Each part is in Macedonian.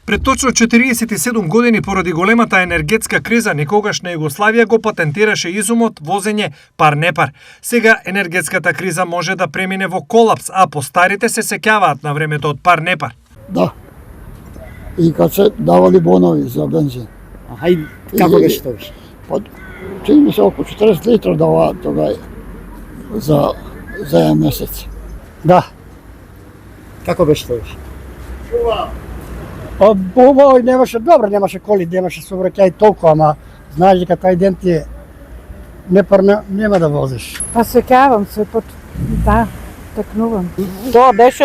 Пред точно 47 години поради големата енергетска криза никогаш на Југославија го патентираше изумот возење пар-непар. Сега енергетската криза може да премине во колапс, а постарите се сеќаваат на времето од пар-непар. Да. И кад се давали бонови за бензин. Аха, и како беше тоа? Па, чини ми се околу 40 литра дава тога за еден месец. Да. Како беше тоа? Ово немаше добро, немаше коли, немаше сообраќај толку, ама знаеш дека тај ден ти е непарно, нема да возиш. Па сеќавам се, да, текнувам. Тоа беше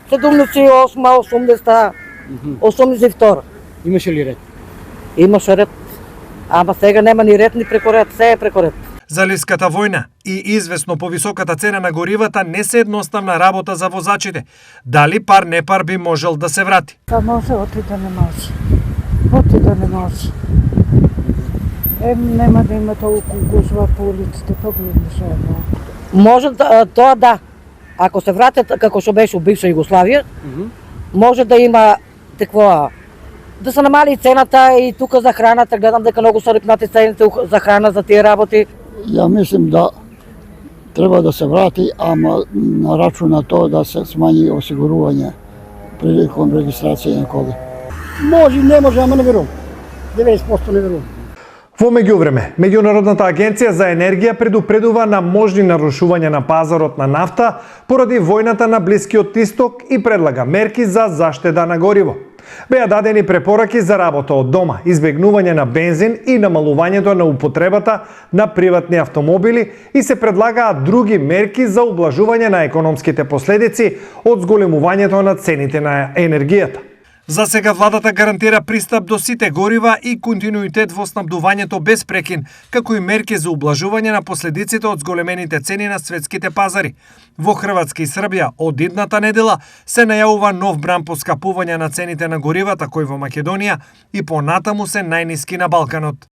78, 80, 82. Имаше ли ред? Имаше ред, ама сега нема ни ред, ни преко ред, се е преко ред. Залиската војна и извесно повисоката цена на горивата не се едноставна работа за возачите. Дали пар-непар би можел да се врати? Па може, оти да не може. Оти да не може. Нема да има толку гужва по улиците, тоа го мислам. Може тоа да. Ако се вратат како што беше у бивша Југославија, може да има такво да се намали цената и тука за храната, гледам дека многу се рипнати цените за храна за тие работи. Ја мислим да треба да се врати, ама на рачун на тоа да се смањи осигурување приликом регистрација на коли. Може, не може, ама не верувам. 90% не верувам. Во меѓувреме, Меѓународната агенција за енергија предупредува на можни нарушувања на пазарот на нафта поради војната на Блискиот Исток и предлага мерки за заштеда на гориво. Беа дадени препораки за работа од дома, избегнување на бензин и намалувањето на употребата на приватни автомобили и се предлагаат други мерки за ублажување на економските последици од зголемувањето на цените на енергијата. За сега владата гарантира пристап до сите горива и континуитет во снабдувањето без прекин, како и мерки за ублажување на последиците од зголемените цени на светските пазари. Во Хрватска и Србија од идната недела се најавува нов бран поскапување на цените на горивата кои во Македонија и понатаму се најниски на Балканот.